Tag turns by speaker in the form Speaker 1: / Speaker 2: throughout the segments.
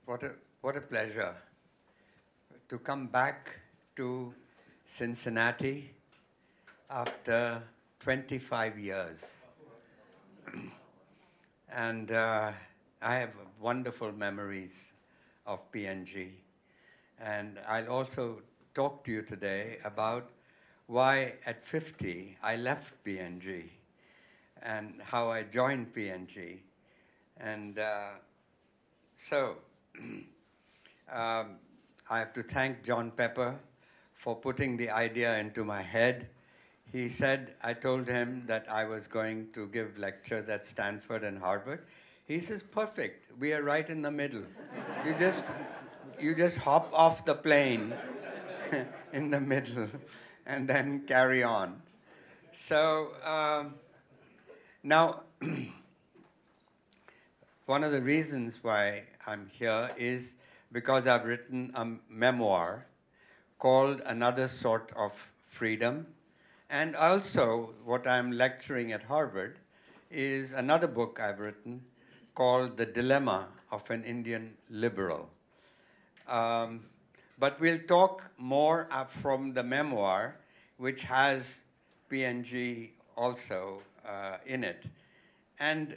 Speaker 1: What a pleasure to come back to Cincinnati after 25 years. And I have wonderful memories of P&G. And I'll also talk to you today about why at 50 I left P&G and how I joined P&G. And so I have to thank John Pepper for putting the idea into my head. He said, I told him that I was going to give lectures at Stanford and Harvard. He says, perfect, we are right in the middle. you just hop off the plane in the middle and then carry on. So now, one of the reasons why I'm here is because I've written a memoir called Another Sort of Freedom. And also, what I'm lecturing at Harvard is another book I've written called The Dilemma of an Indian Liberal. But we'll talk more from the memoir, which has P&G also in it. And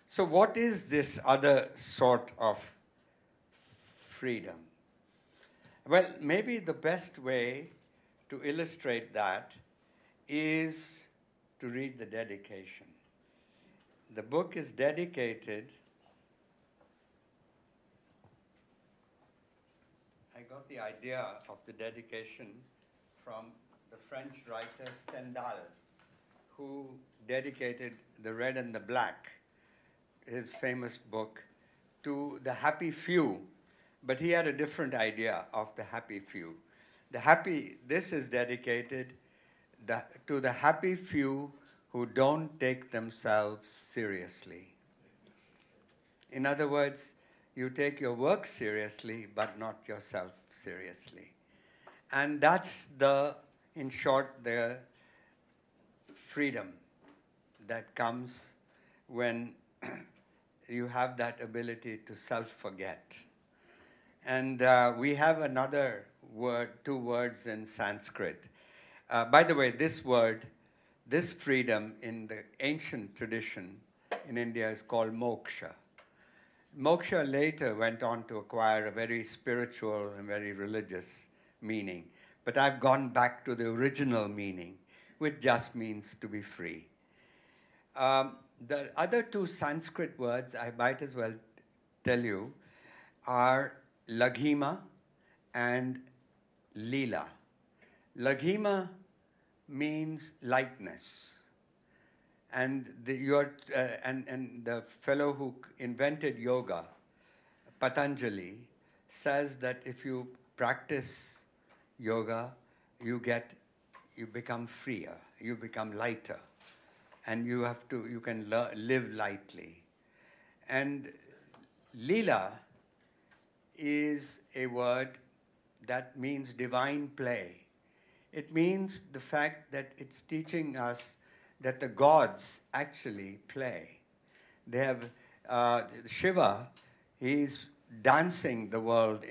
Speaker 1: so what is this other sort of freedom? Well, maybe the best way to illustrate that is to read the dedication. The book is dedicated. I got the idea of the dedication from the French writer Stendhal, who dedicated The Red and the Black, his famous book, to the happy few. But he had a different idea of the happy few. This is dedicated to the happy few who don't take themselves seriously. In other words, you take your work seriously, but not yourself seriously. And that's in short, the freedom that comes when you have that ability to self-forget. And we have another word, two words in Sanskrit. By the way, this word, this freedom in the ancient tradition in India is called moksha. Moksha later went on to acquire a very spiritual and very religious meaning. But I've gone back to the original meaning, which just means to be free. The other two Sanskrit words I might as well tell you are laghima and lila. Laghima means lightness. And the fellow who invented yoga, Patanjali, says that if you practice yoga, you become freer, you become lighter, and you can live lightly. And lila is a word that means divine play. It means the fact that it's teaching us that the gods actually play. They have Shiva, he's dancing the world.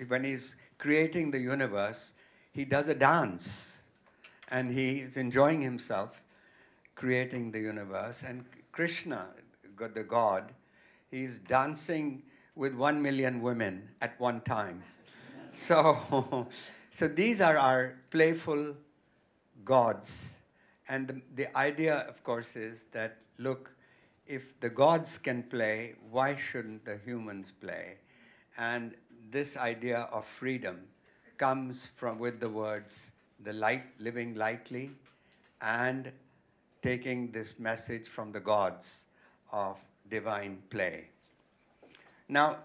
Speaker 1: When he's creating the universe, he does a dance, and he's enjoying himself creating the universe. And Krishna, the god, he's dancing with 1 million women at one time. So these are our playful gods. And the idea, of course, is that, look, if the gods can play, why shouldn't the humans play? And this idea of freedom comes with the words, living lightly, and taking this message from the gods of divine play. Now,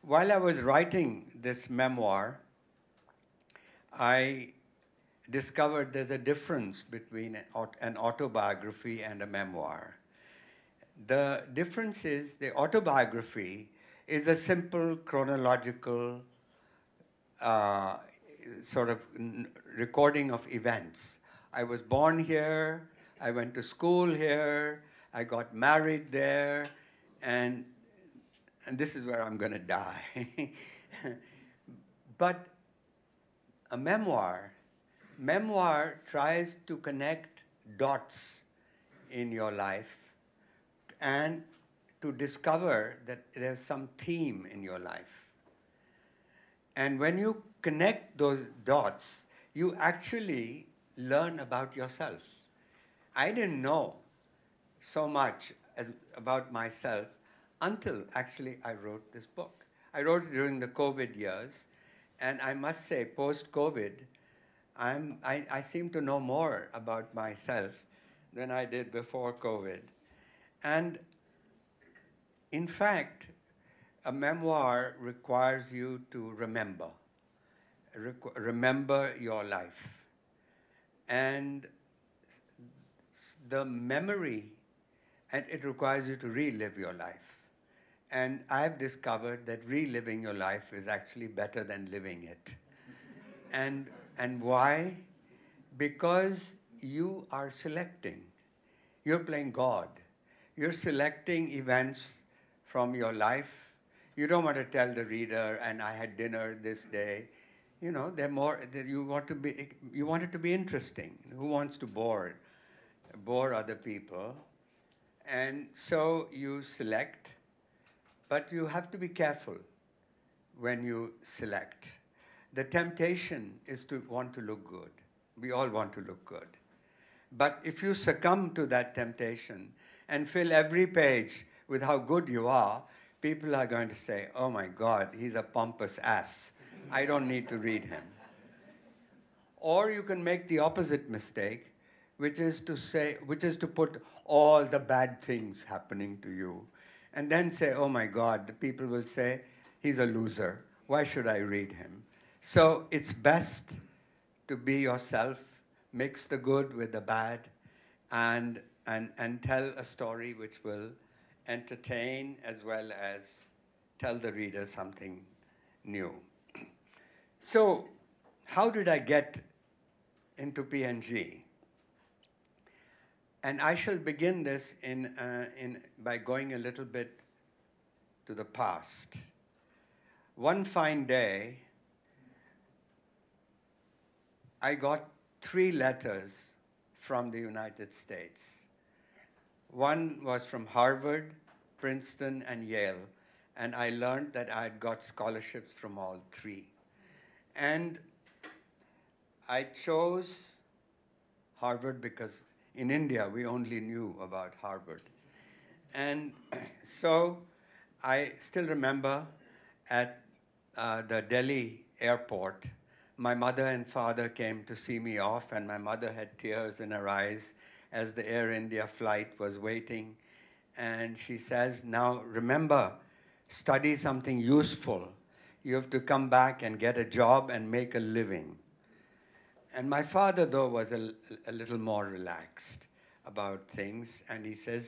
Speaker 1: while I was writing this memoir, I discovered there's a difference between an autobiography and a memoir. The difference is the autobiography is a simple chronological sort of recording of events. I was born here, I went to school here, I got married there, and and this is where I'm going to die. But a memoir tries to connect dots in your life and to discover that there's some theme in your life. And when you connect those dots, you actually learn about yourself. I didn't know so much about myself until actually I wrote this book. I wrote it during the COVID years, and I must say, post-COVID, I seem to know more about myself than I did before COVID. And in fact, a memoir requires you to remember your life. And the memory, and it requires you to relive your life. And I've discovered that reliving your life is actually better than living it. And why? Because you are selecting. You're playing God. You're selecting events from your life. You don't want to tell the reader, and I had dinner this day. You know, they're more, you want it to be interesting. Who wants to bore other people? And so you select, but you have to be careful when you select. The temptation is to want to look good. We all want to look good. But if you succumb to that temptation and fill every page with how good you are, people are going to say, oh my God, he's a pompous ass. I don't need to read him. Or you can make the opposite mistake, which is to put all the bad things happening to you, and then say, oh my God, the people will say, he's a loser. Why should I read him? So it's best to be yourself, mix the good with the bad, and tell a story which will entertain as well as tell the reader something new. So how did I get into P&G? And I shall begin this by going a little bit to the past. One fine day, I got 3 letters from the United States. One was from Harvard, Princeton, and Yale, and I learned that I had got scholarships from all 3. And I chose Harvard because in India, we only knew about Harvard. And so I still remember at the Delhi airport, my mother and father came to see me off, and my mother had tears in her eyes as the Air India flight was waiting. And she says, now remember, study something useful. You have to come back and get a job and make a living. And my father, though, was a little more relaxed about things, and he says,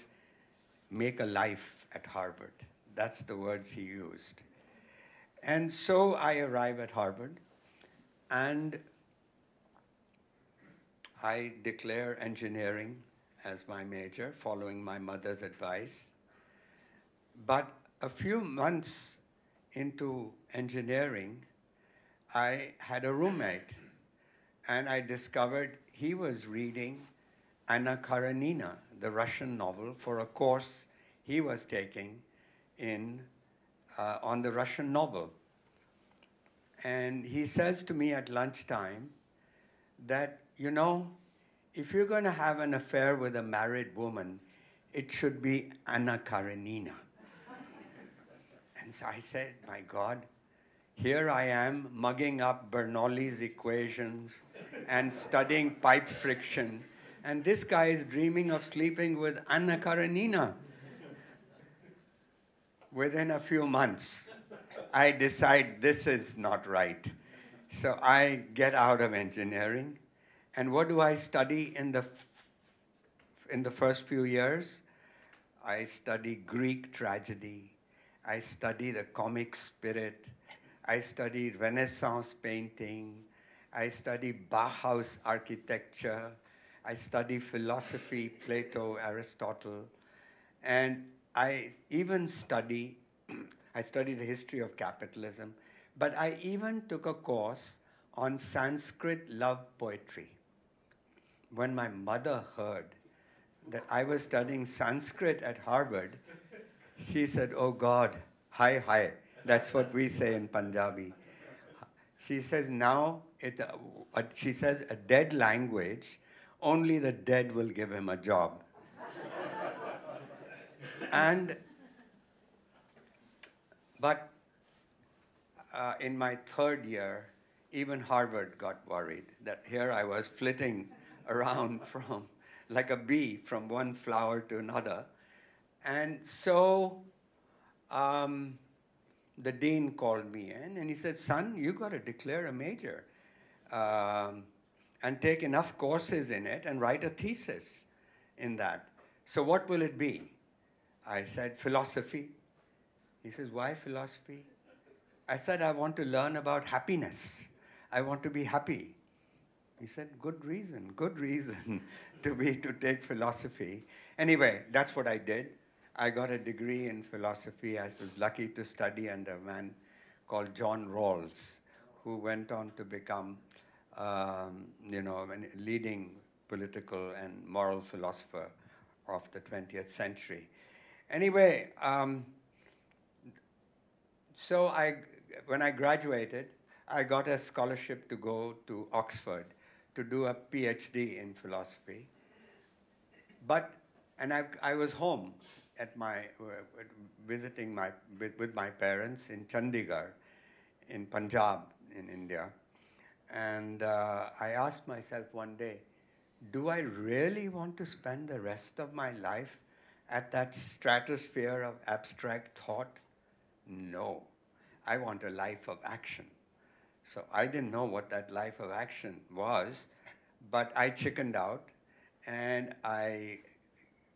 Speaker 1: make a life at Harvard. That's the words he used. And so I arrive at Harvard, and I declare engineering as my major, following my mother's advice. But a few months into engineering, I had a roommate, and I discovered he was reading Anna Karenina, the Russian novel, for a course he was taking on the Russian novel. And he says to me at lunchtime that, you know, if you're going to have an affair with a married woman, it should be Anna Karenina. And so I said, my God, here I am mugging up Bernoulli's equations and studying pipe friction, and this guy is dreaming of sleeping with Anna Karenina. Within a few months, I decide this is not right. So I get out of engineering, and what do I study in the first few years? I study Greek tragedy. I study the comic spirit. I study Renaissance painting. I study Bauhaus architecture. I study philosophy, Plato, Aristotle. And I even study I studied the history of capitalism. But I even took a course on Sanskrit love poetry. When my mother heard that I was studying Sanskrit at Harvard, she said, "Oh God, hi, hi." That's what we say in Punjabi. She says, she says, a dead language, only the dead will give him a job. And, but in my third year, even Harvard got worried that here I was flitting around from, like a bee, from one flower to another. And so the dean called me in and he said, "Son, you got to declare a major and take enough courses in it and write a thesis in that. So what will it be?" I said, "Philosophy." He says, "Why philosophy?" I said, "I want to learn about happiness. I want to be happy." He said, good reason to take philosophy. Anyway, that's what I did. I got a degree in philosophy. I was lucky to study under a man called John Rawls, who went on to become, a leading political and moral philosopher of the 20th century. Anyway, so when I graduated, I got a scholarship to go to Oxford to do a PhD in philosophy. And I was home at visiting with my parents in Chandigarh, in Punjab, in India. And I asked myself one day, do I really want to spend the rest of my life at that stratosphere of abstract thought? No. I want a life of action. So I didn't know what that life of action was, but I chickened out and I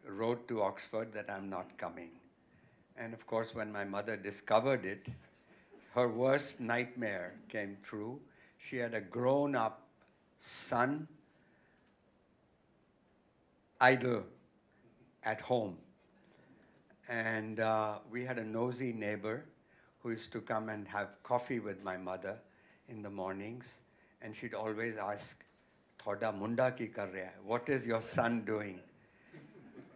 Speaker 1: wrote to Oxford that I'm not coming. And of course, when my mother discovered it, her worst nightmare came true. She had a grown-up son, idle, at home. And we had a nosy neighbor who used to come and have coffee with my mother in the mornings. And she'd always ask, "Thoda munda ki kar raha hai? What is your son doing?"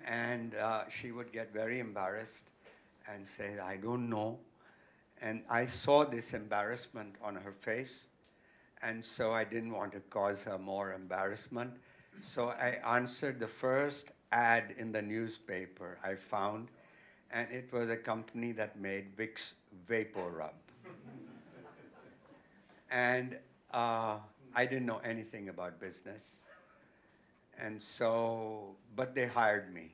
Speaker 1: And she would get very embarrassed and say, "I don't know." And I saw this embarrassment on her face. And so I didn't want to cause her more embarrassment. So I answered the first ad in the newspaper I found, and it was a company that made Vicks Vapor Rub. And I didn't know anything about business. And so, but they hired me,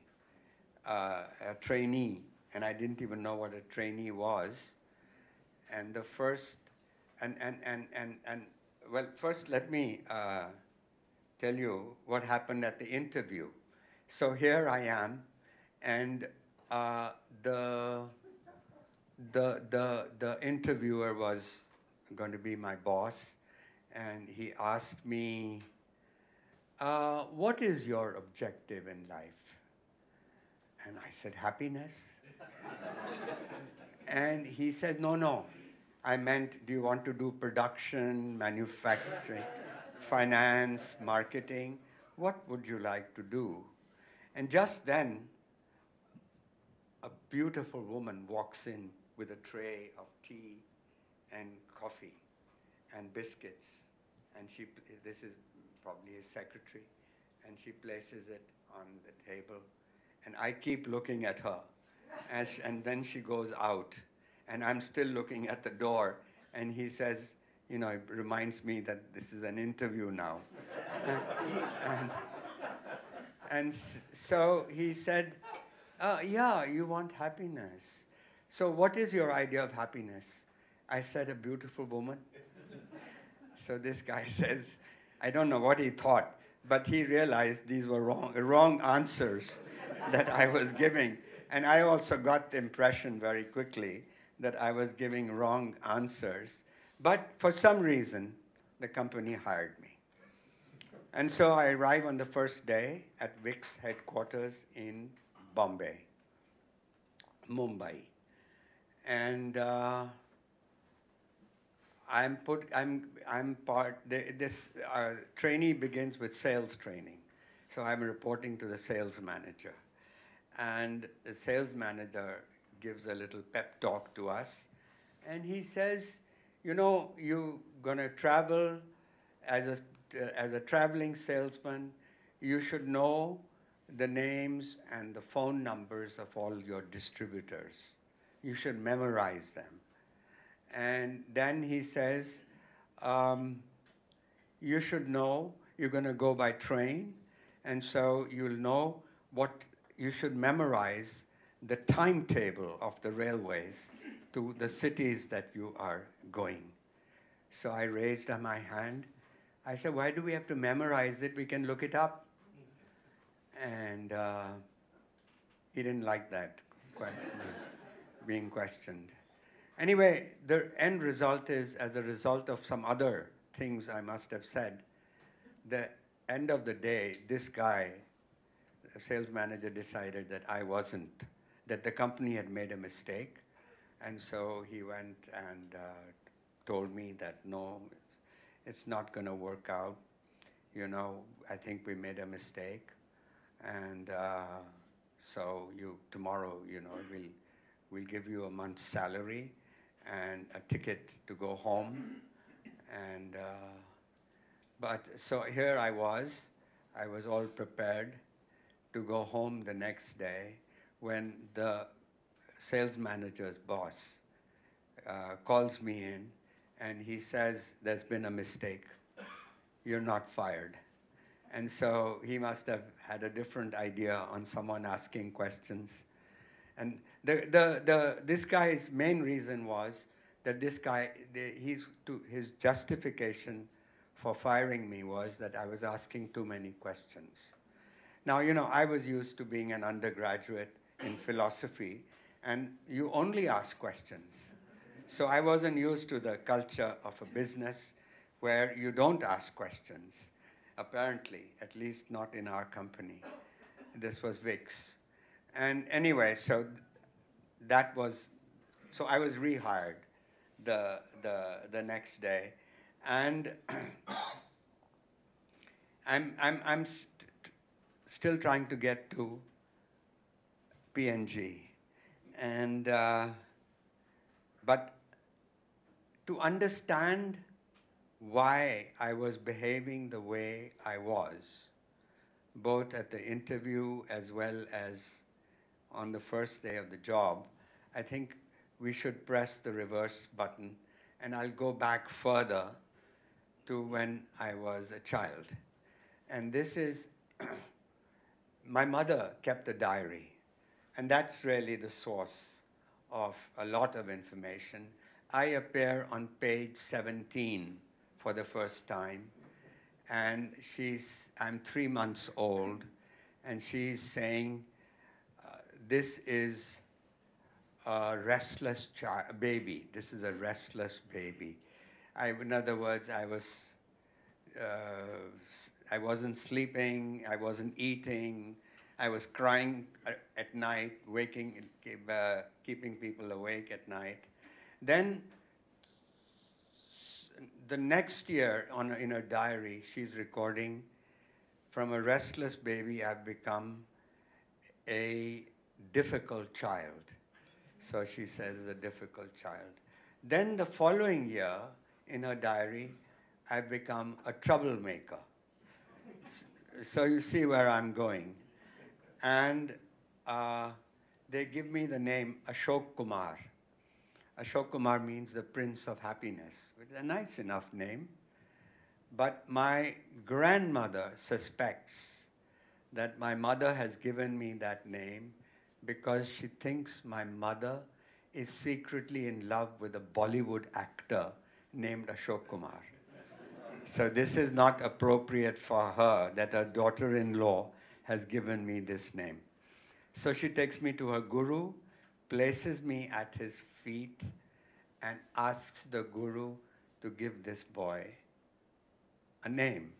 Speaker 1: a trainee, and I didn't even know what a trainee was. And the first, well, first let me tell you what happened at the interview. So here I am, and the interviewer was going to be my boss, and he asked me, "What is your objective in life?" And I said, "Happiness." And he said, no, I meant, do you want to do production, manufacturing, finance, marketing? What would you like to do? And just then, a beautiful woman walks in with a tray of tea and coffee and biscuits. And this is probably his secretary, and she places it on the table. And I keep looking at her. And then she goes out, and I'm still looking at the door, and he says, it reminds me that this is an interview now. So he said, yeah, you want happiness. So what is your idea of happiness? I said, a beautiful woman. So this guy says, I don't know what he thought, but he realized these were wrong answers that I was giving. And I also got the impression very quickly that I was giving wrong answers. But for some reason, the company hired me. And so I arrive on the first day at Vicks headquarters in Mumbai. And I'm part, this trainee begins with sales training. So I'm reporting to the sales manager. And the sales manager gives a little pep talk to us. And he says, you know, you're going to travel as a traveling salesman. You should know the names and the phone numbers of all your distributors. You should memorize them. And then he says, um, you should know you're going to go by train, and so you'll know what you should memorize the timetable of the railways to the cities that you are going. So I raised my hand. I said, why do we have to memorize it? We can look it up. And he didn't like that question, being questioned. Anyway, the end result is, as a result of some other things I must have said, the end of the day, this guy, the sales manager, decided that I wasn't, that the company had made a mistake. And so he went and told me that, no, it's not going to work out. You know, I think we made a mistake. And so tomorrow, you know, we'll give you a month's salary and a ticket to go home. And but so here I was all prepared to go home the next day when the sales manager's boss calls me in and he says, there's been a mistake. You're not fired. And so he must have had a different idea on someone asking questions. And this guy's main reason was that this guy, his justification for firing me was that I was asking too many questions. Now, you know, I was used to being an undergraduate in philosophy, and you only ask questions. So I wasn't used to the culture of a business where you don't ask questions, apparently, at least not in our company. This was VIX. And anyway, so I was rehired the next day. And I'm still trying to get to P&G. And, but to understand why I was behaving the way I was, both at the interview as well as on the first day of the job, I think we should press the reverse button, and I'll go back further to when I was a child. And this is, my mother kept a diary, and that's really the source of a lot of information. I appear on page 17 for the first time, and I'm 3 months old, and she's saying, this is a restless baby. This is a restless baby. In other words, I wasn't sleeping, I wasn't eating, I was crying at night, keeping people awake at night. Then the next year, in her diary, she's recording, from a restless baby, I've become a difficult child. So she says, a difficult child. Then the following year, in her diary, I've become a troublemaker. So you see where I'm going. And they give me the name Ashok Kumar. Ashok Kumar means the Prince of Happiness, which is a nice enough name. But my grandmother suspects that my mother has given me that name because she thinks my mother is secretly in love with a Bollywood actor named Ashok Kumar. So this is not appropriate for her that her daughter-in-law has given me this name. So she takes me to her guru, places me at his feet, and asks the guru to give this boy a name.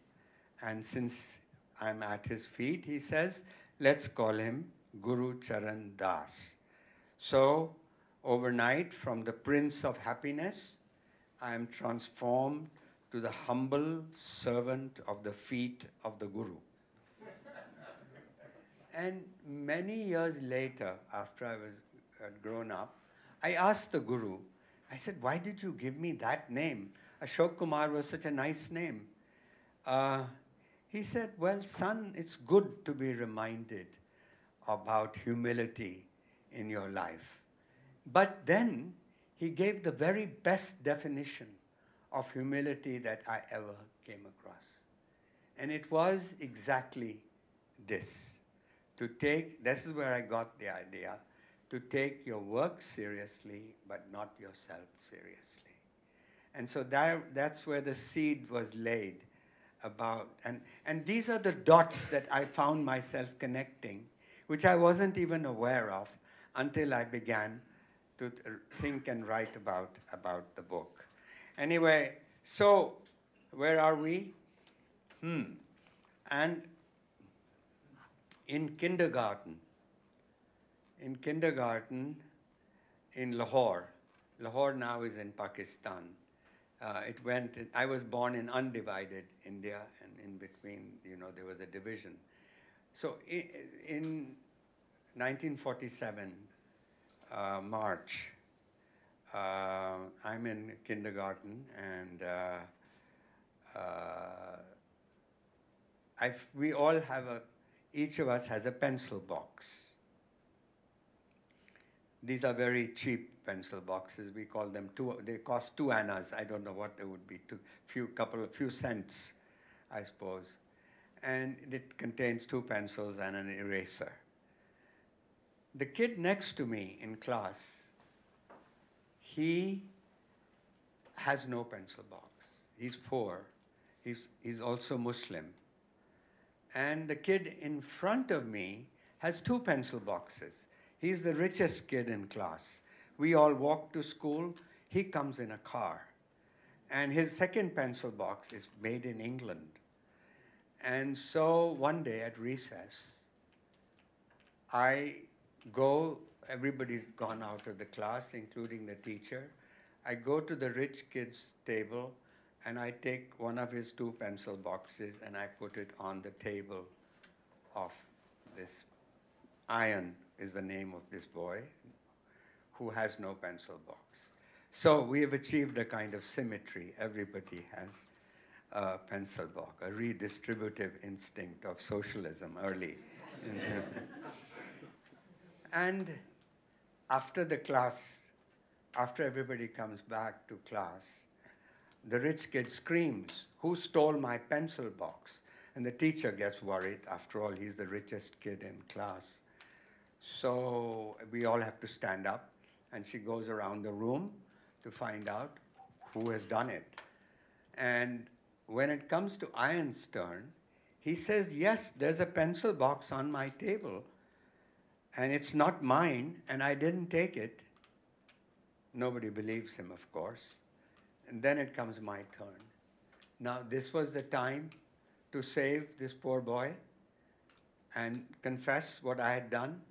Speaker 1: And since I'm at his feet, he says, let's call him Gurcharan Das. So Overnight, from the Prince of Happiness, I am transformed to the humble servant of the feet of the Guru. And many years later, after had grown up, I asked the Guru, I said, why did you give me that name? Ashok Kumar was such a nice name. He said, well, son, it's good to be reminded about humility in your life. But then he gave the very best definition of humility that I ever came across. And it was exactly this. This is where I got the idea, to take your work seriously, but not yourself seriously. And so that's where the seed was laid about, and these are the dots that I found myself connecting, which I wasn't even aware of until I began to think and write about the book. Anyway, so where are we? And in kindergarten in Lahore now is in Pakistan. I was born in undivided India, and in between, there was a division. So in 1947, March, I'm in kindergarten, and we all have each of us has a pencil box. These are very cheap pencil boxes. We call them they cost 2 annas. I don't know what they would be, few cents, I suppose. And it contains 2 pencils and an eraser. The kid next to me in class, he has no pencil box. He's poor. He's also Muslim. And the kid in front of me has 2 pencil boxes. He's the richest kid in class. We all walk to school. He comes in a car. And his second pencil box is made in England. And so one day at recess, everybody's gone out of the class, including the teacher. I go to the rich kid's table, and I take one of his 2 pencil boxes and I put it on the table of this. Ian is the name of this boy who has no pencil box. So we have achieved a kind of symmetry. Everybody has a pencil box, a redistributive instinct of socialism early. And after the class, after everybody comes back to class, the rich kid screams, "Who stole my pencil box?" And the teacher gets worried. After all, he's the richest kid in class. So we all have to stand up, and she goes around the room to find out who has done it. And when it comes to Ian's turn, he says, "Yes, there's a pencil box on my table, and it's not mine, and I didn't take it." Nobody believes him, of course. And then it comes my turn. Now, this was the time to save this poor boy and confess what I had done,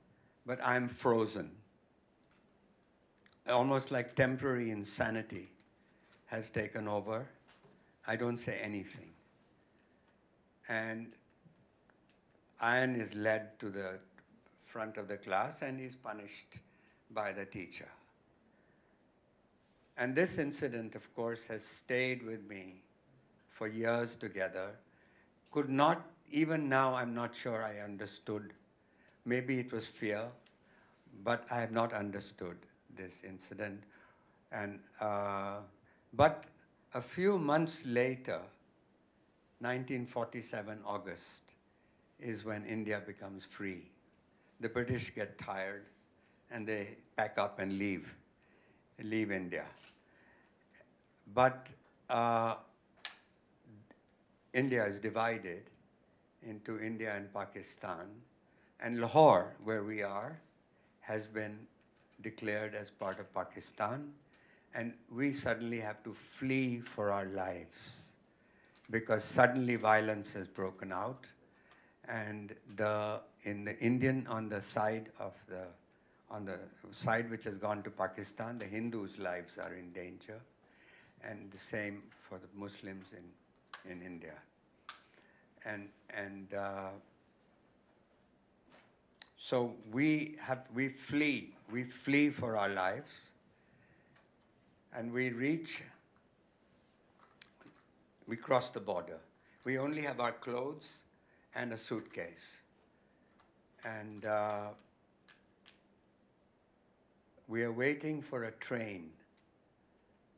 Speaker 1: but I'm frozen. Almost like temporary insanity has taken over. I don't say anything. And Ian is led to the front of the class, and he's punished by the teacher. And this incident, of course, has stayed with me for years together. Could not, even now, I'm not sure I understood. Maybe it was fear, but I have not understood this incident. And but a few months later, 1947 August, is when India becomes free. The British get tired, and they pack up and leave India. But India is divided into India and Pakistan, and Lahore, where we are, has been declared as part of Pakistan, and we suddenly have to flee for our lives because suddenly violence has broken out, and on the on the side which has gone to Pakistan. The Hindus' lives are in danger, and the same for the Muslims in India. And so we flee for our lives, and we cross the border. We only have our clothes and a suitcase. And we are waiting for a train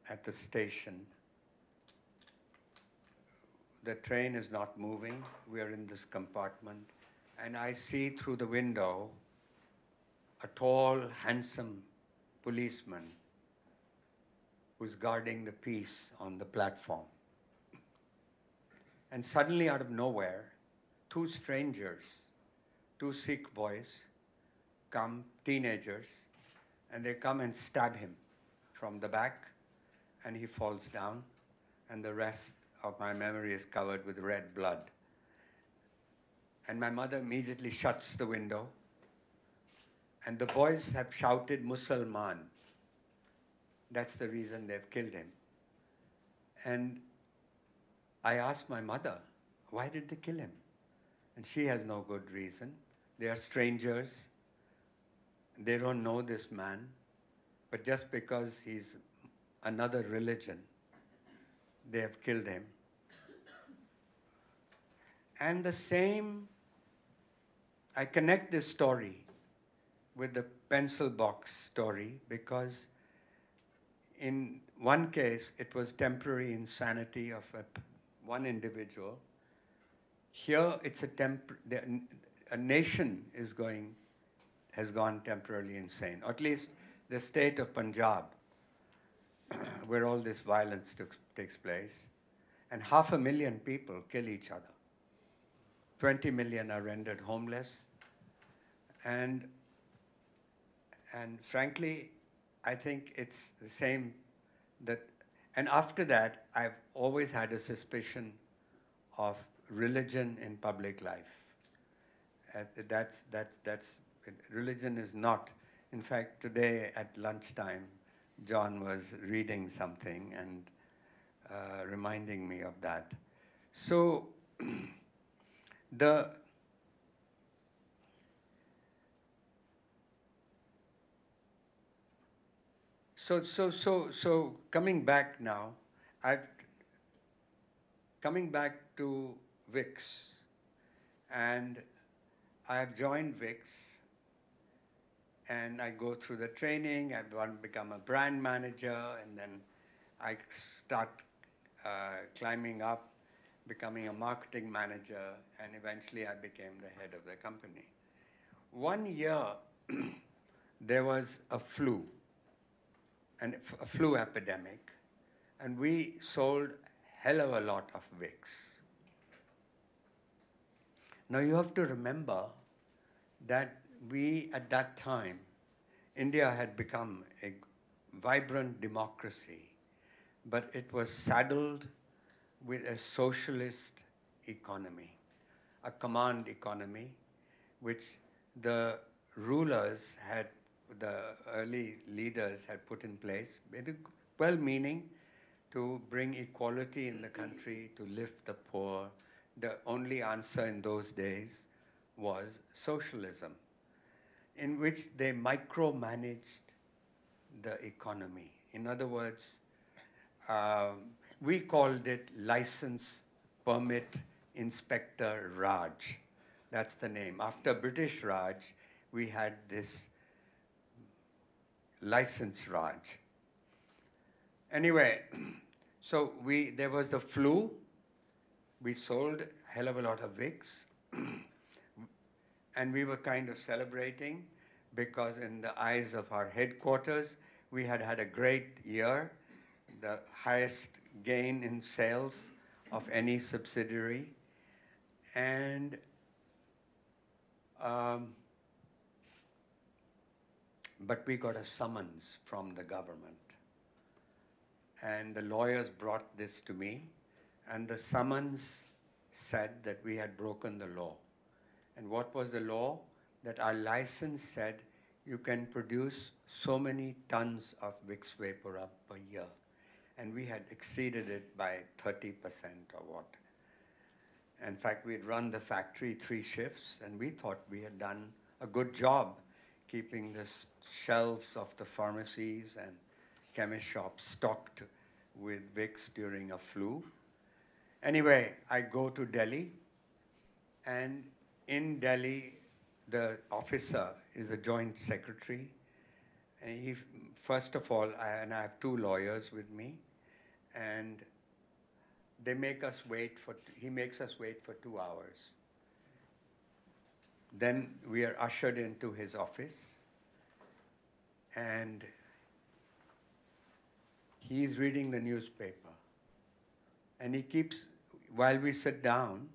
Speaker 1: at the station. The train is not moving. We are in this compartment. And I see through the window a tall, handsome policeman who's guarding the peace on the platform. And suddenly, out of nowhere, two strangers, two Sikh boys, come, teenagers, and they come and stab him from the back, and he falls down, and the rest of my memory is covered with red blood. And my mother immediately shuts the window, and the boys have shouted Musalman. That's the reason they've killed him. And I asked my mother, why did they kill him? And she has no good reason. They are strangers. They don't know this man. But just because he's another religion, they have killed him. And the same, I connect this story with the pencil box story because in one case, it was temporary insanity of one individual. Here, it's a nation has gone temporarily insane, or at least the state of Punjab, where all this violence takes place. And 500,000 people kill each other. 20 million are rendered homeless. And frankly, I think it's the same and after that, I've always had a suspicion of religion in public life. Religion is not. In fact, today at lunchtime, John was reading something and reminding me of that. So So coming back now, coming back to VIX, and I have joined VIX, and I go through the training. I want to become a brand manager, and then I start climbing up, becoming a marketing manager, and eventually I became the head of the company. One year, there was a flu epidemic, and we sold hell of a lot of Vicks. Now you have to remember that at that time, India had become a vibrant democracy, but it was saddled with a socialist economy, a command economy, which the early leaders had put in place, well-meaning, to bring equality in the country, to lift the poor. The only answer in those days was socialism, in which they micromanaged the economy. In other words, we called it License Permit Inspector Raj. That's the name. After British Raj, we had this License Raj. Anyway, so there was the flu. We sold a hell of a lot of Vicks. And we were kind of celebrating because in the eyes of our headquarters, we had had a great year, the highest gain in sales of any subsidiary. And but we got a summons from the government. And the lawyers brought this to me, and the summons said that we had broken the law. And what was the law? That our license said you can produce so many tons of Vicks Vapor Rub per year. And we had exceeded it by 30% or what. In fact, we'd run the factory 3 shifts, and we thought we had done a good job keeping the shelves of the pharmacies and chemist shops stocked with Vicks during a flu. Anyway, I go to Delhi, and in Delhi, the officer is a joint secretary. And he, first of all, and I have 2 lawyers with me, and they make us wait for, he makes us wait for 2 hours. Then we are ushered into his office, and he's reading the newspaper. And he keeps, while we sit down,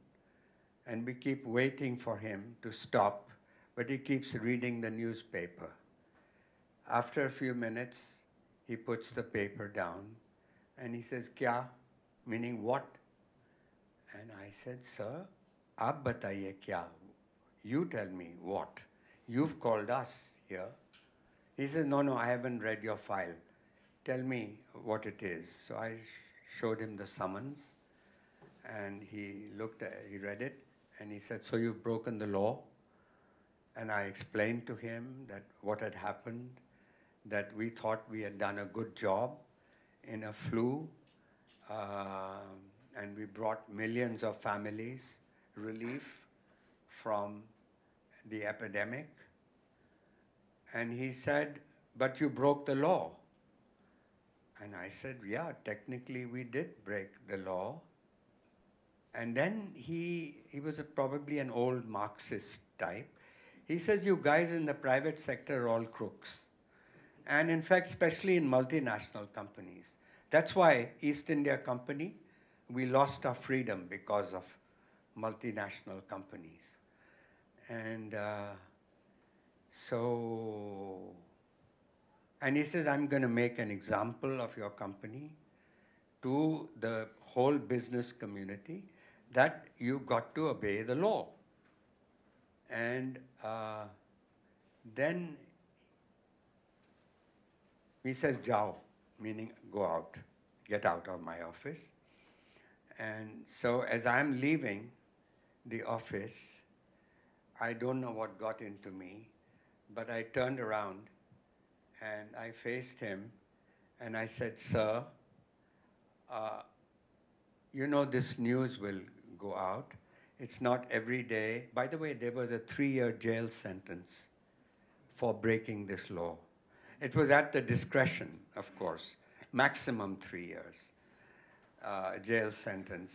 Speaker 1: and we keep waiting for him to stop, but he keeps reading the newspaper. After a few minutes, he puts the paper down, and he says, "Kya?" Meaning what? And I said, "Sir, aap bataiye kya? You tell me what? You've called us here." He says, "No, I haven't read your file. Tell me what it is." So I showed him the summons, and he looked at, he read it, and he said, "So you've broken the law?" And I explained to him that what had happened, that we thought we had done a good job in a flu, and we brought millions of families relief from the epidemic. And he said, "But you broke the law." And I said, "Yeah, technically we did break the law." And then he was probably an old Marxist type. He says, "You guys in the private sector are all crooks." And in fact, especially in multinational companies. That's why East India Company, we lost our freedom because of multinational companies. And and he says, "I'm going to make an example of your company to the whole business community that you've got to obey the law." And then he says, "Jao," meaning go out, get out of my office. And so as I'm leaving the office, I don't know what got into me, but I turned around and I faced him and I said, "Sir, you know this news will go out. It's not every day." By the way, there was a 3-year jail sentence for breaking this law. It was at the discretion, of course, maximum 3 years jail sentence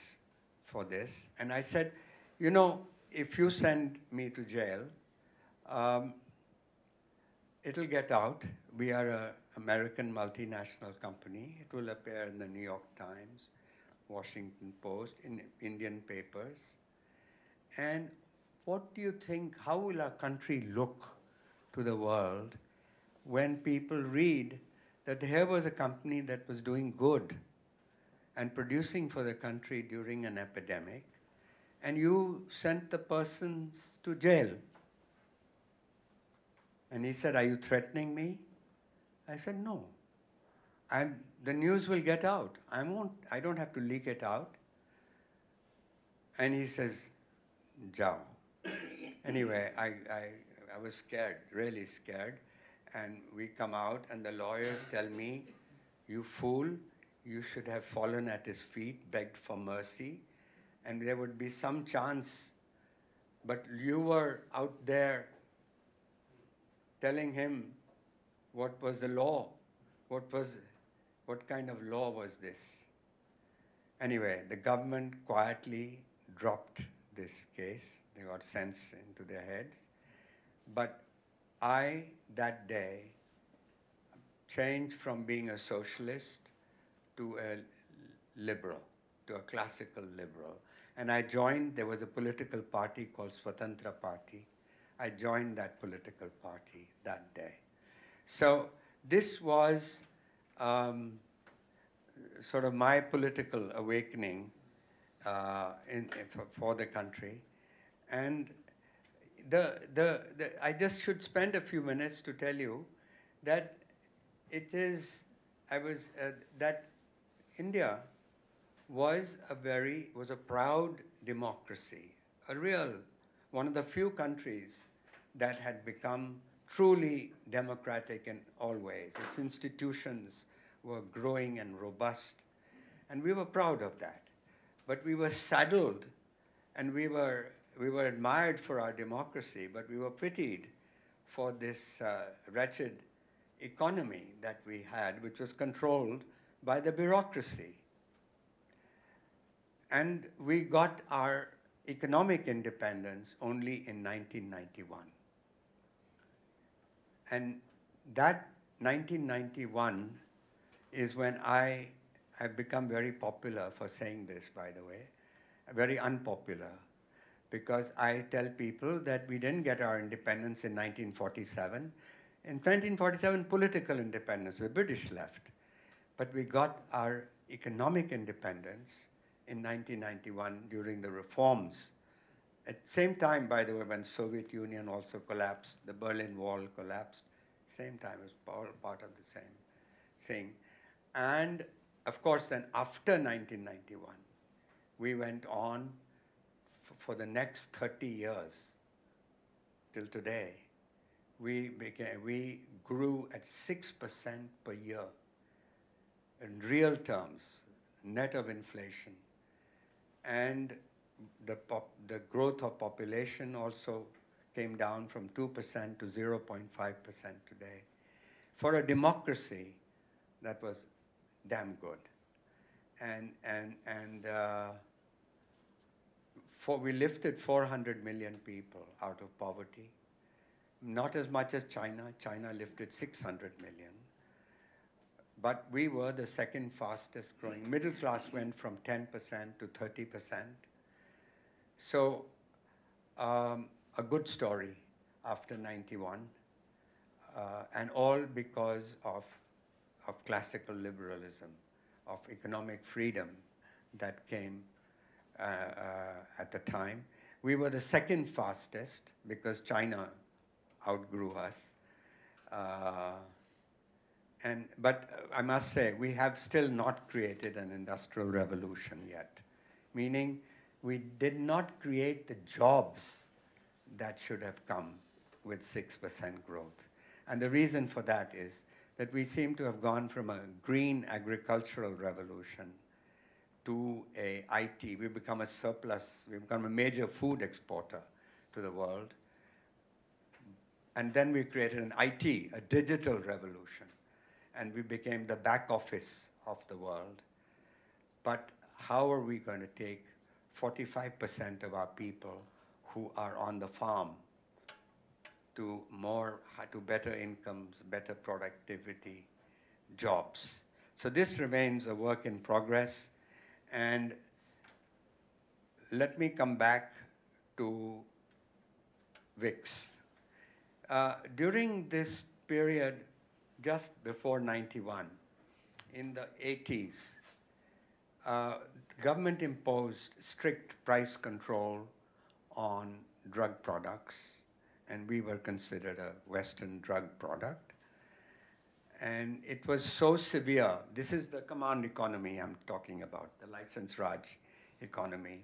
Speaker 1: for this. And I said, "You know, if you send me to jail, it'll get out. We are an American multinational company. It will appear in the New York Times, Washington Post, in Indian papers. And what do you think, how will our country look to the world when people read that here was a company that was doing good and producing for the country during an epidemic, and you sent the persons to jail?" And he said, "Are you threatening me?" I said, "No. The news will get out. I don't have to leak it out." And he says, "Jao." Anyway, I was scared, really scared. And we come out, and the lawyers tell me, "You fool, you should have fallen at his feet, begged for mercy, and there would be some chance. But you were out there telling him what was the law. What kind of law was this?" Anyway, the government quietly dropped this case. They got sense into their heads. But I, that day, changed from being a socialist to a liberal, to a classical liberal. And I joined, there was a political party called Swatantra Party. I joined that political party that day. So this was sort of my political awakening for the country. And I just should spend a few minutes to tell you that it is, I was, that India was a proud democracy, a real, one of the few countries that had become truly democratic in all ways. Its institutions were growing and robust, and we were proud of that. But we were saddled, and we were admired for our democracy, but we were pitied for this wretched economy that we had, which was controlled by the bureaucracy. And we got our economic independence only in 1991. And that 1991 is when I have become very popular for saying this, by the way, very unpopular, because I tell people that we didn't get our independence in 1947. In 1947, political independence, the British left. But we got our economic independence in 1991 during the reforms. At the same time, by the way, when Soviet Union also collapsed, the Berlin Wall collapsed, same time, it was all part of the same thing. And of course, then after 1991, we went on for the next 30 years till today. We grew at 6% per year in real terms, net of inflation. And the growth of population also came down from 2% to 0.5% today. For a democracy, that was damn good. We lifted 400 million people out of poverty. Not as much as China. China lifted 600 million. But we were the second fastest growing. Middle class went from 10% to 30%. So a good story after 91, and all because of classical liberalism, of economic freedom that came at the time. We were the second fastest because China outgrew us. But I must say, we have still not created an industrial revolution yet, meaning we did not create the jobs that should have come with 6% growth. And the reason for that is that we seem to have gone from a green agricultural revolution to a IT. We've become a surplus, we've become a major food exporter to the world. And then we created an IT, a digital revolution. And we became the back office of the world. But how are we going to take 45% of our people who are on the farm to better incomes, better productivity, jobs? So this remains a work in progress. And let me come back to VIX. During this period, just before 91, in the 80s, government imposed strict price control on drug products, and we were considered a Western drug product. And it was so severe. This is the command economy I'm talking about, the license Raj economy.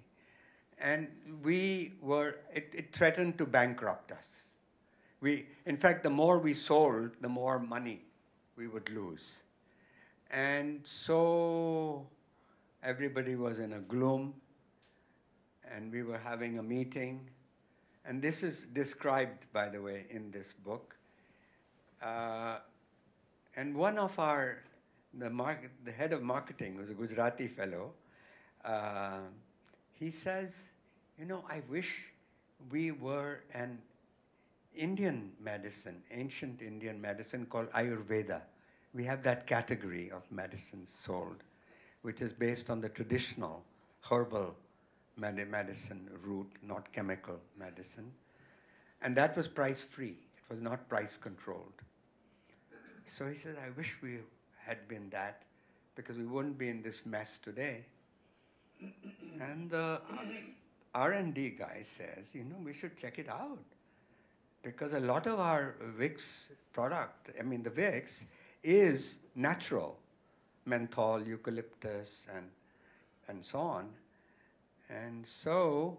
Speaker 1: And it threatened to bankrupt us. In fact, the more we sold, the more money we would lose. And so everybody was in a gloom, and we were having a meeting. And this is described, by the way, in this book. And one of the head of marketing was a Gujarati fellow. He says, I wish we were an Indian medicine, ancient Indian medicine called Ayurveda. We have that category of medicines sold, which is based on the traditional herbal medicine route, not chemical medicine. And that was price-free. It was not price-controlled. So he said, I wish we had been that, because we wouldn't be in this mess today. And the R&D guy says, we should check it out. because a lot of our Vicks product, I mean the Vicks, is natural, menthol, eucalyptus, and so on. And so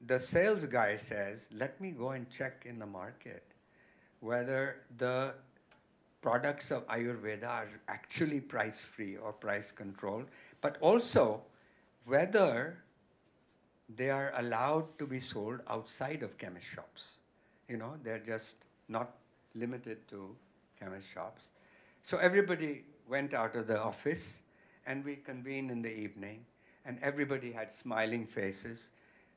Speaker 1: the sales guy says, let me go and check in the market whether the products of Ayurveda are actually price free or price controlled, but also whether they are allowed to be sold outside of chemist shops. You know, they're just not limited to chemist shops. So everybody went out of the office and we convened in the evening and everybody had smiling faces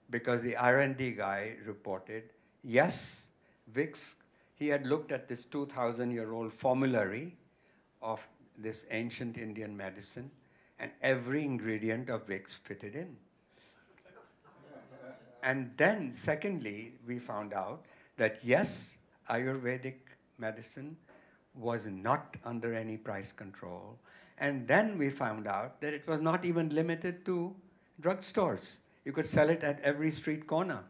Speaker 1: because the R&D guy reported, yes, Vicks, he had looked at this 2,000-year-old formulary of this ancient Indian medicine and every ingredient of Vicks fitted in. And then, secondly, we found out that yes, Ayurvedic medicine was not under any price control. And then we found out that it was not even limited to drugstores. You could sell it at every street corner.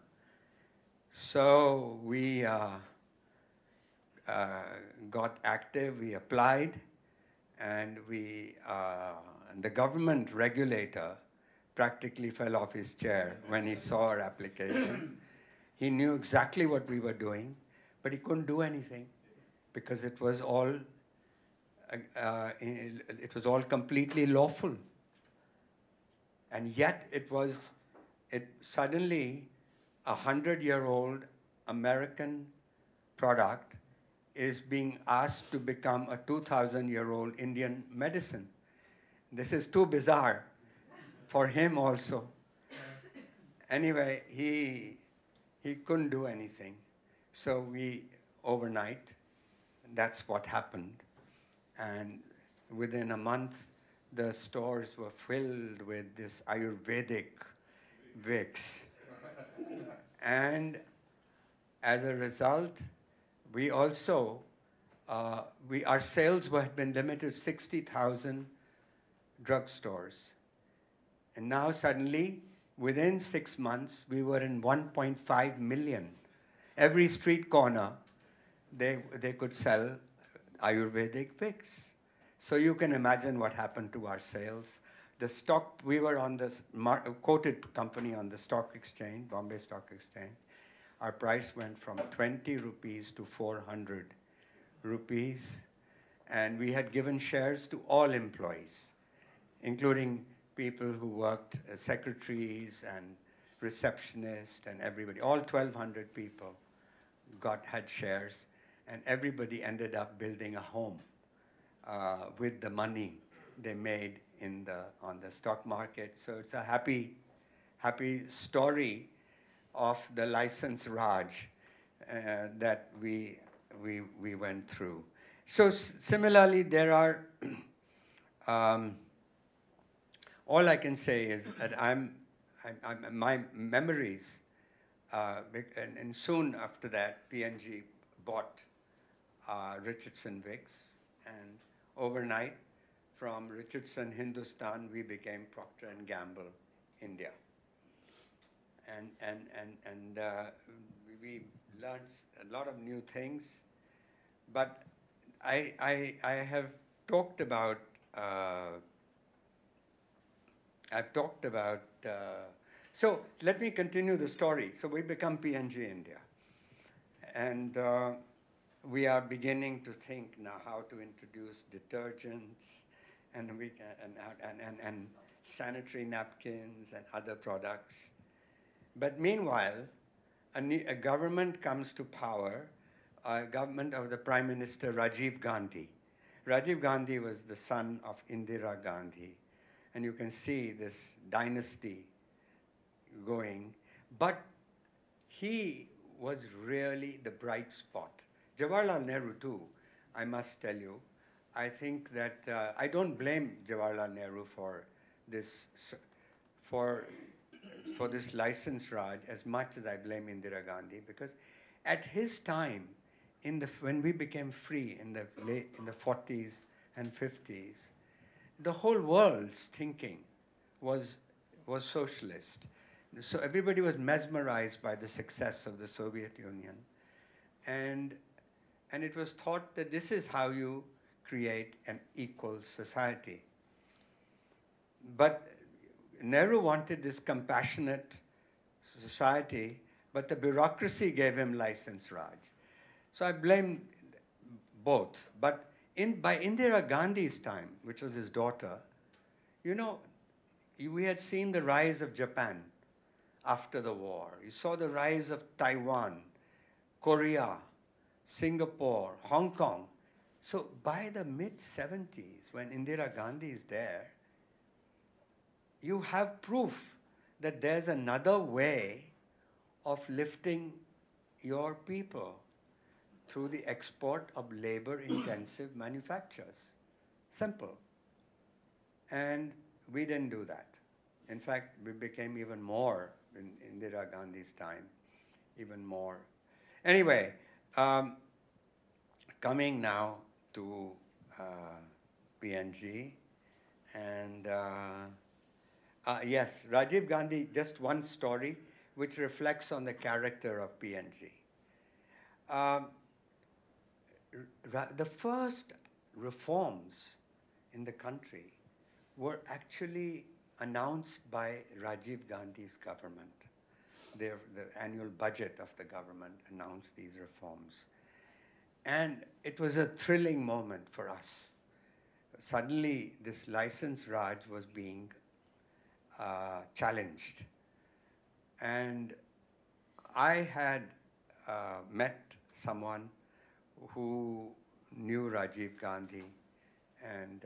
Speaker 1: So we got active, we applied, and the government regulator practically fell off his chair when he saw our application. He knew exactly what we were doing, but he couldn't do anything because it was all completely lawful. And yet it suddenly 100-year-old American product is being asked to become a 2,000-year-old Indian medicine. This is too bizarre for him also. Anyway, he couldn't do anything. So overnight, that's what happened. And within a month, the stores were filled with this Ayurvedic Vicks. And as a result, we also, our sales had been limited to 60,000 drugstores. And now suddenly, within 6 months, we were in 1.5 million. Every street corner, they could sell Ayurvedic Vicks. So you can imagine what happened to our sales. The stock, we were on the quoted company on the stock exchange, Bombay Stock Exchange. Our price went from 20 rupees to 400 rupees. And we had given shares to all employees, including people who worked as secretaries and receptionists and everybody. All 1,200 people had shares, and everybody ended up building a home with the money they made on the stock market. So it's a happy story of the license Raj that we went through. So similarly, there are. All I can say is that my memories, and soon after that, P&G bought Richardson Vicks, and overnight, from Richardson Hindustan, we became Procter & Gamble India. And we learned a lot of new things, but I have talked about. So let me continue the story. So we become P&G India, and we are beginning to think now how to introduce detergents, and and sanitary napkins and other products. But meanwhile, a government comes to power, a government of the Prime Minister Rajiv Gandhi. Rajiv Gandhi was the son of Indira Gandhi. And you can see this dynasty going. But he was really the bright spot. Jawaharlal Nehru too, I must tell you. I think that I don't blame Jawaharlal Nehru for this license Raj as much as I blame Indira Gandhi, because at his time, when we became free in the 40s and 50s, the whole world's thinking was socialist. So everybody was mesmerized by the success of the Soviet Union. And, and it was thought that this is how you create an equal society. But Nehru wanted this compassionate society, but the bureaucracy gave him license, Raj. So I blame both. But by Indira Gandhi's time, which was his daughter, you know, we had seen the rise of Japan after the war. You saw the rise of Taiwan, Korea, Singapore, Hong Kong. So by the mid-70s, when Indira Gandhi is there, you have proof that there's another way of lifting your people through the export of labor-intensive manufactures. Simple. And we didn't do that. In fact, we became even more in Indira Gandhi's time, even more. Anyway, coming now to P&G, and yes, Rajiv Gandhi, just one story which reflects on the character of P&G. The first reforms in the country were actually announced by Rajiv Gandhi's government. The annual budget of the government announced these reforms. And it was a thrilling moment for us. Suddenly, this license Raj was being challenged. And I had met someone who knew Rajiv Gandhi, and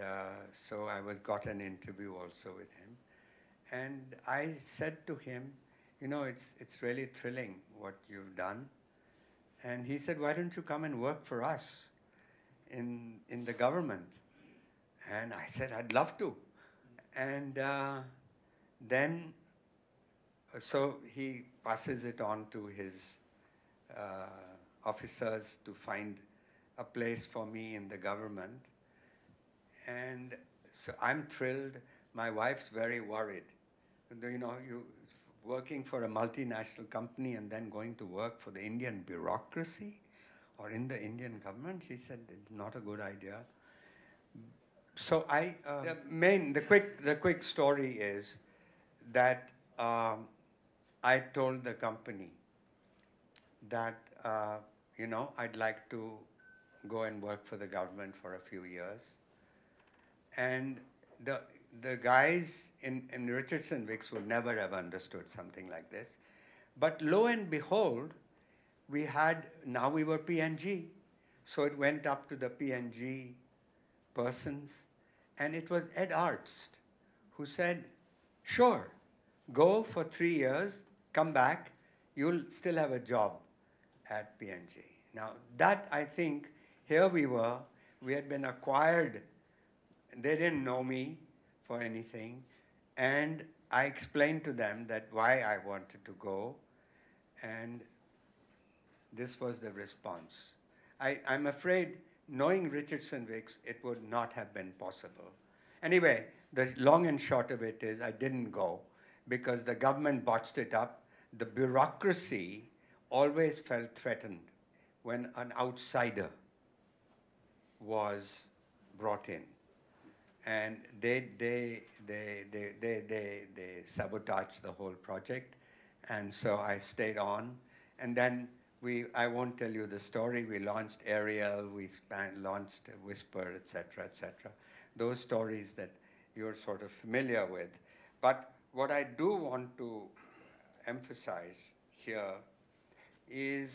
Speaker 1: so I got an interview also with him. And I said to him, you know, it's really thrilling what you've done. And he said, why don't you come and work for us in the government? And I said, I'd love to. And then, so he passes it on to his officers to find a place for me in the government. And so I'm thrilled. My wife's very worried. You know, you working for a multinational company and then going to work for the Indian bureaucracy or in the Indian government? She said, it's not a good idea. So the quick story is that I told the company that, you know, I'd like to go and work for the government for a few years. And the guys in Richardson Wicks would never have understood something like this. But lo and behold, now we were P&G. So it went up to the P&G persons, and it was Ed Arzt who said, sure, go for 3 years, come back, you'll still have a job at P&G. Now that, I think, here we had been acquired. They didn't know me for anything, and I explained to them that why I wanted to go, and this was the response. I'm afraid, knowing Richardson Wicks, it would not have been possible. Anyway, the long and short of it is I didn't go because the government botched it up. The bureaucracy always felt threatened when an outsider was brought in. And they sabotaged the whole project. And so I stayed on. And then I won't tell you the story. We launched Ariel, we launched Whisper, et cetera, et cetera. Those stories that you're sort of familiar with. But what I do want to emphasize here is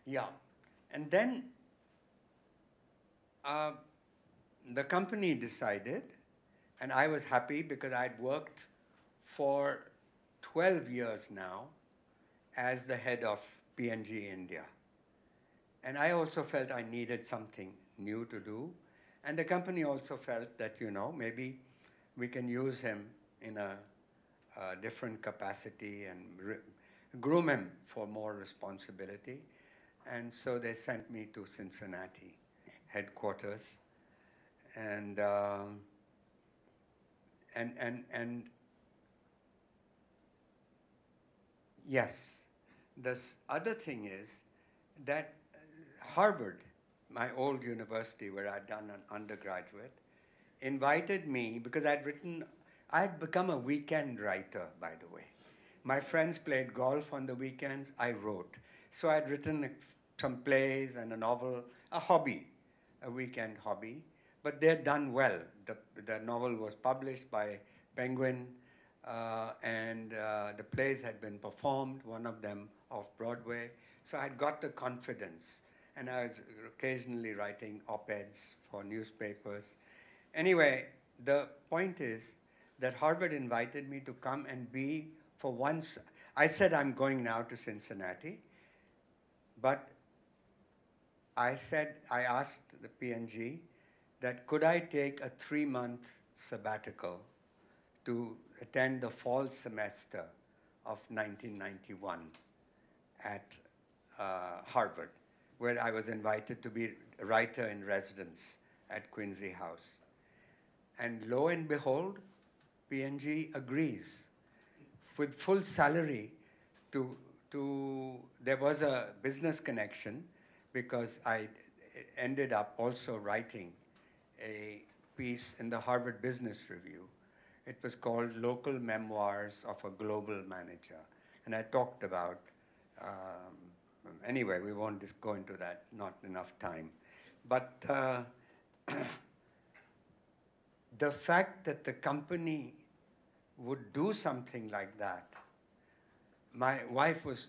Speaker 1: yeah. And then the company decided, and I was happy because I'd worked for 12 years now as the head of P&G India. And I also felt I needed something new to do. And the company also felt that, you know, maybe we can use him in a different capacity and groom him for more responsibility. And so they sent me to Cincinnati headquarters. And Yes. Other thing is that Harvard, my old university where I'd done an undergraduate, invited me because I had become a weekend writer, by the way. My friends played golf on the weekends, I wrote. So I'd written some plays and a novel, a hobby, a weekend hobby, but they'd done well. The novel was published by Penguin, and the plays had been performed, one of them off Broadway. So I'd got the confidence, and I was occasionally writing op-eds for newspapers. Anyway, the point is that Harvard invited me to come and be for once. I said I'm going now to Cincinnati, but I asked the P&G that could I take a 3-month sabbatical to attend the fall semester of 1991 at Harvard, where I was invited to be a writer in residence at Quincy House. And lo and behold, P&G agrees with full salary there was a business connection because I ended up also writing a piece in the Harvard Business Review. It was called Local Memoirs of a Global Manager. And I talked about, anyway, we won't just go into that, not enough time. But the fact that the company would do something like that, my wife was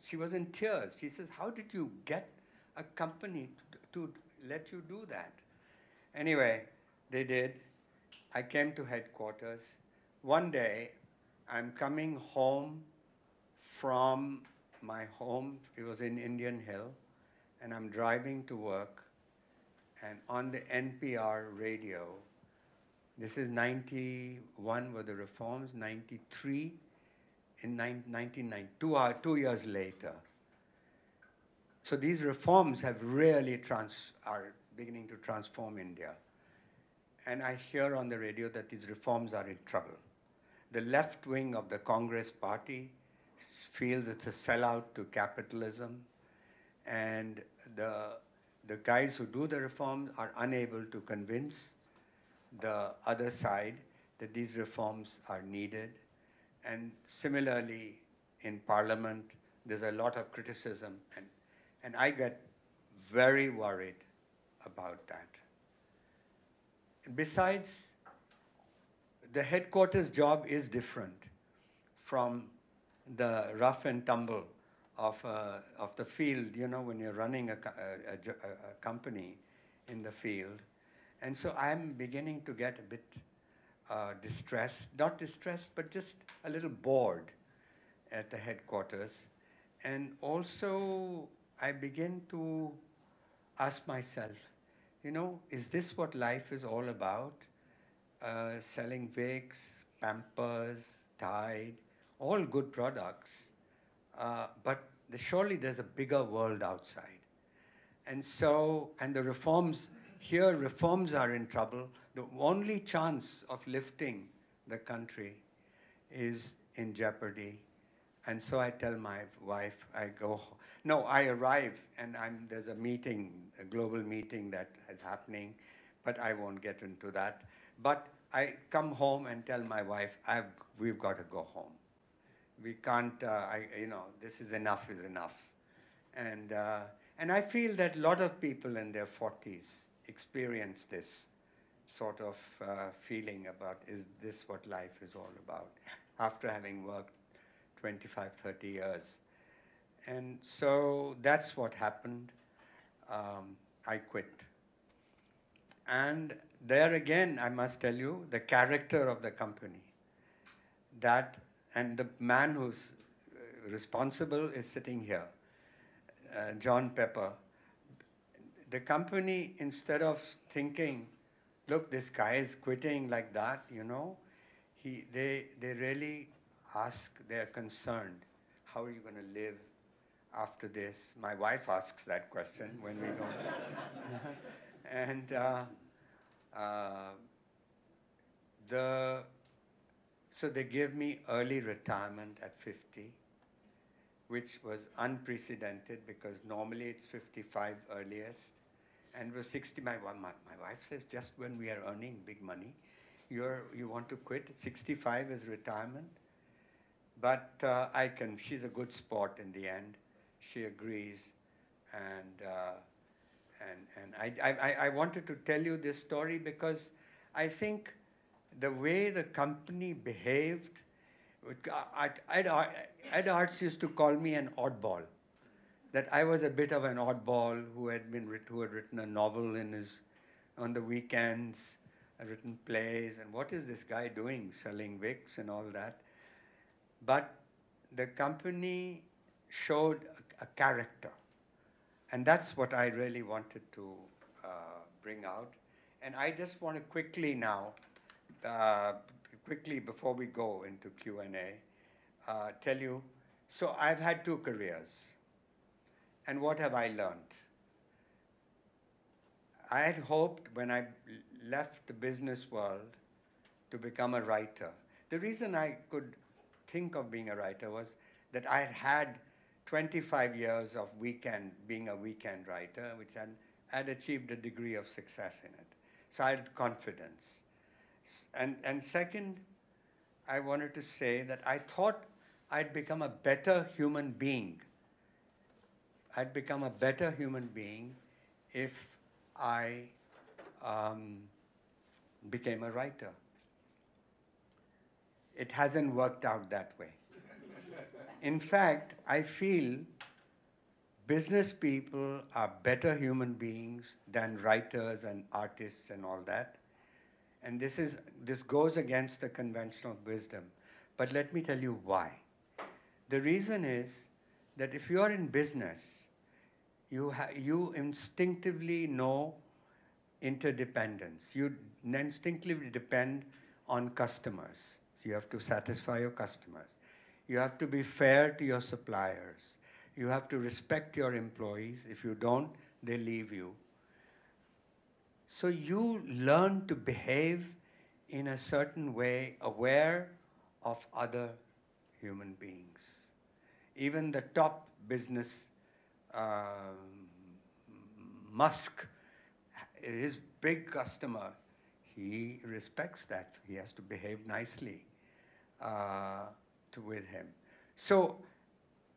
Speaker 1: she was in tears. She says, how did you get a company to let you do that? Anyway, they did. I came to headquarters. One day, I'm coming home from my home. It was in Indian Hill, and I'm driving to work, and on the NPR radio, this is 91 were the reforms, 93 in 1990, 2 years later. So these reforms have really are beginning to transform India. And I hear on the radio that these reforms are in trouble. The left wing of the Congress party feels it's a sellout to capitalism, and the guys who do the reforms are unable to convince the other side that these reforms are needed. And similarly, in Parliament, there's a lot of criticism, and I get very worried about that. And besides, the headquarters job is different from the rough and tumble of the field, when you're running a company in the field. And so I'm beginning to get a bit distressed, not distressed, but just a little bored at the headquarters. And also, I begin to ask myself, is this what life is all about? Selling Vicks, Pampers, Tide, all good products, but surely there's a bigger world outside. And so, and the reforms are in trouble. The only chance of lifting the country is in jeopardy. And so I tell my wife, I arrive, and there's a meeting, a global meeting that is happening, but I won't get into that. But I come home and tell my wife, we've got to go home. We can't, this is enough. And I feel that a lot of people in their 40s experience this sort of feeling about, is this what life is all about, after having worked 25, 30 years. And so that's what happened. I quit. And there again, I must tell you, the character of the company, and the man who's responsible is sitting here, John Pepper. The company, instead of thinking, look, this guy is quitting like that, they really ask, they're concerned, how are you going to live after this? My wife asks that question when we don't. And so they gave me early retirement at 50. which was unprecedented because normally it's 55 earliest, and it was 60. My wife says, just when we are earning big money, you want to quit? 65 is retirement. But she's a good sport in the end. She agrees. And, I wanted to tell you this story because I think the way the company behaved, Ed Arts used to call me an oddball, that I was a bit of an oddball who had written a novel on the weekends, had written plays, and what is this guy doing, selling Vicks and all that? But the company showed a character, and that's what I really wanted to bring out. And I just want to quickly now, quickly before we go into Q&A, tell you, so I've had 2 careers. And what have I learned? I had hoped when I left the business world to become a writer. The reason I could think of being a writer was that I had had 25 years of being a weekend writer, which had achieved a degree of success in it. So I had confidence. And second, I wanted to say that I thought I'd become a better human being. I'd become a better human being if I became a writer. It hasn't worked out that way. In fact, I feel business people are better human beings than writers and artists and all that. And this goes against the conventional wisdom. But let me tell you why. The reason is that if you are in business, you instinctively know interdependence. You instinctively depend on customers. So you have to satisfy your customers. You have to be fair to your suppliers. You have to respect your employees. If you don't, they leave you. So you learn to behave in a certain way, aware of other human beings. Even the top business, Musk, his big customer, he respects that. He has to behave nicely with him. So,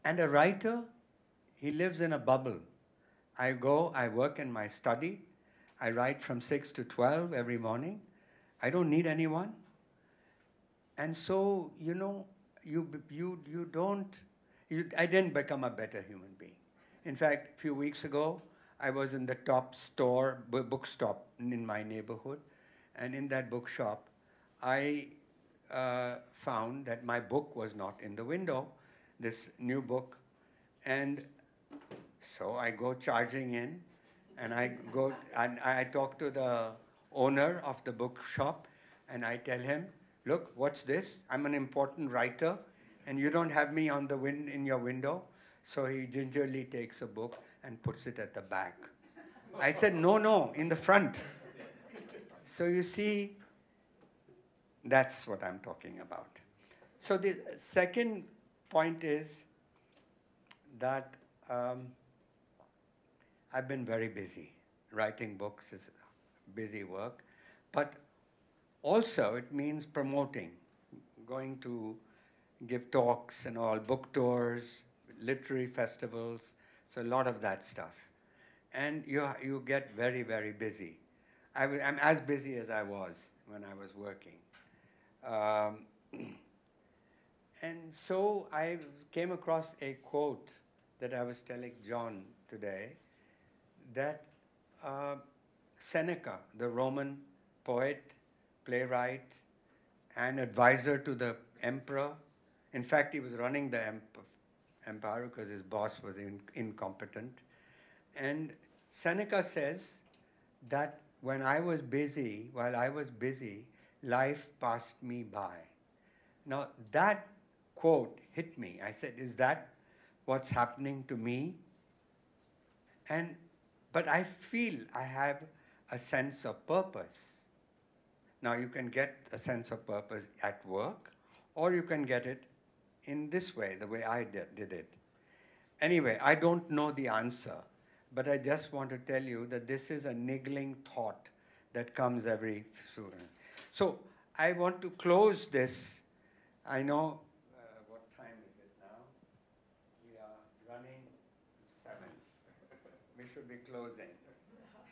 Speaker 1: and a writer, he lives in a bubble. I work in my study. I write from 6 to 12 every morning. I don't need anyone. And so, I didn't become a better human being. In fact, a few weeks ago, I was in the top bookstop in my neighborhood. And in that bookshop, I found that my book was not in the window, this new book. And so I go charging in, and I talk to the owner of the bookshop, and I tell him, look, what's this? I'm an important writer, and you don't have me in your window. So he gingerly takes a book and puts it at the back. I said, no, in the front. So you see, that's what I'm talking about. So the second point is that I've been very busy. Writing books is busy work. But also it means promoting, going to give talks and all, book tours, literary festivals, so a lot of that stuff. And you get very, very busy. I'm as busy as I was when I was working. And so I came across a quote that I was telling John today, that Seneca, the Roman poet, playwright, and advisor to the emperor. In fact, he was running the empire because his boss was incompetent. And Seneca says that while I was busy, life passed me by. Now, that quote hit me. I said, is that what's happening to me? But I feel I have a sense of purpose. Now, you can get a sense of purpose at work, or you can get it in this way, the way I did it. Anyway, I don't know the answer, but I just want to tell you that this is a niggling thought that comes every student. So I want to close this. I know, what time is it now? We are running 7. We should be closing.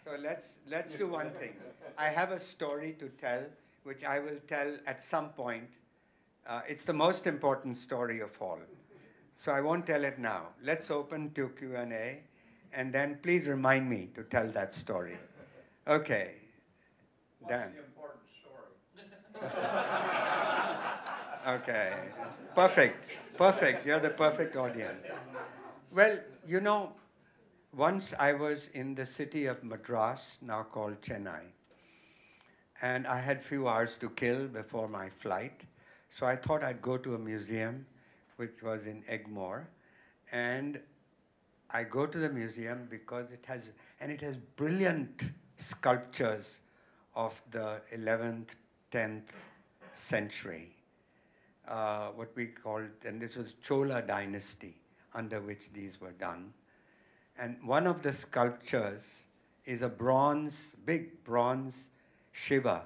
Speaker 1: So let's do one thing. I have a story to tell, which I will tell at some point. It's the most important story of all. So I won't tell it now. Let's open to Q&A, and then please remind me to tell that story. Okay.
Speaker 2: What's
Speaker 1: Dan.
Speaker 2: the important story?
Speaker 1: Okay. Perfect. Perfect. You're the perfect audience. Well, you know, once I was in the city of Madras, now called Chennai, and I had few hours to kill before my flight. So I thought I'd go to a museum, which was in Egmore, and I go to the museum because it has brilliant sculptures of the 11th, 10th century, what we called, and this was Chola dynasty, under which these were done. And one of the sculptures is a big bronze Shiva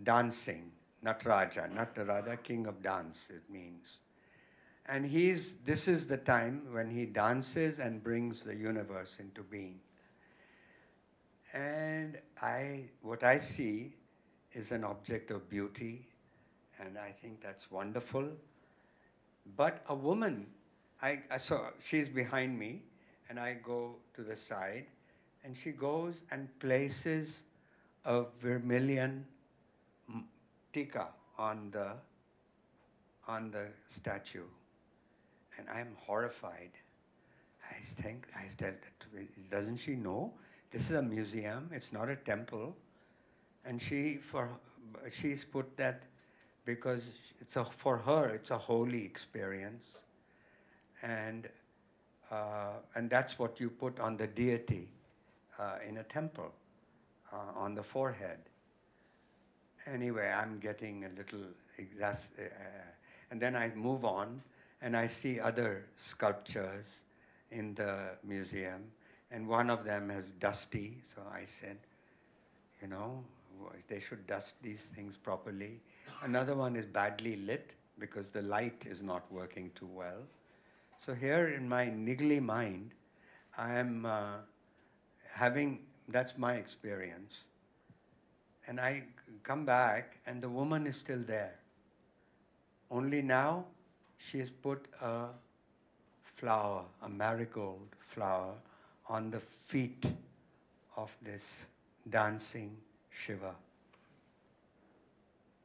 Speaker 1: dancing, Nataraja, king of dance, it means. And this is the time when he dances and brings the universe into being. And what I see is an object of beauty, and I think that's wonderful. But a woman, so she's behind me, and I go to the side, and she goes and places a vermilion tika on the statue. And I'm horrified. I said, doesn't she know? This is a museum, it's not a temple. And she's put that because for her, it's a holy experience. And that's what you put on the deity in a temple, on the forehead. Anyway, I'm getting a little and then I move on, and I see other sculptures in the museum, and one of them is dusty, so I said, they should dust these things properly. Another one is badly lit because the light is not working too well. So here in my niggly mind, I am that's my experience. And I come back, and the woman is still there. Only now, she has put a flower, a marigold flower, on the feet of this dancing Shiva.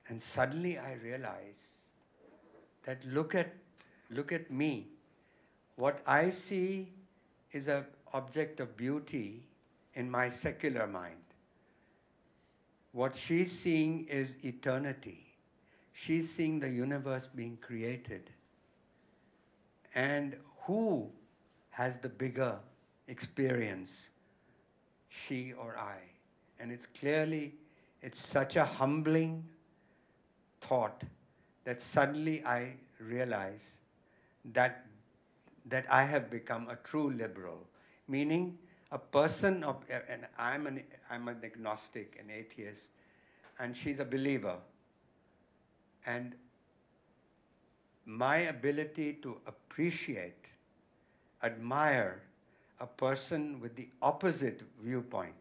Speaker 1: And suddenly I realize that look at me. What I see is an object of beauty in my secular mind. What she's seeing is eternity. She's seeing the universe being created. And who has the bigger experience, she or I? And it's such a humbling thought that suddenly I realize that I have become a true liberal, meaning a person and I'm an agnostic, an atheist, and she's a believer. And my ability to appreciate, admire a person with the opposite viewpoint,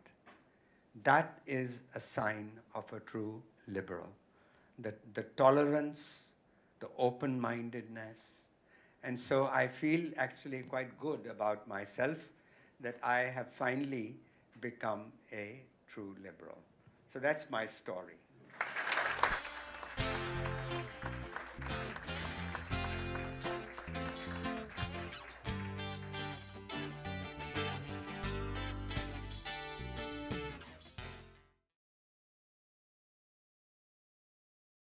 Speaker 1: that is a sign of a true liberal. The tolerance, the open-mindedness. And so I feel actually quite good about myself that I have finally become a true liberal. So that's my story.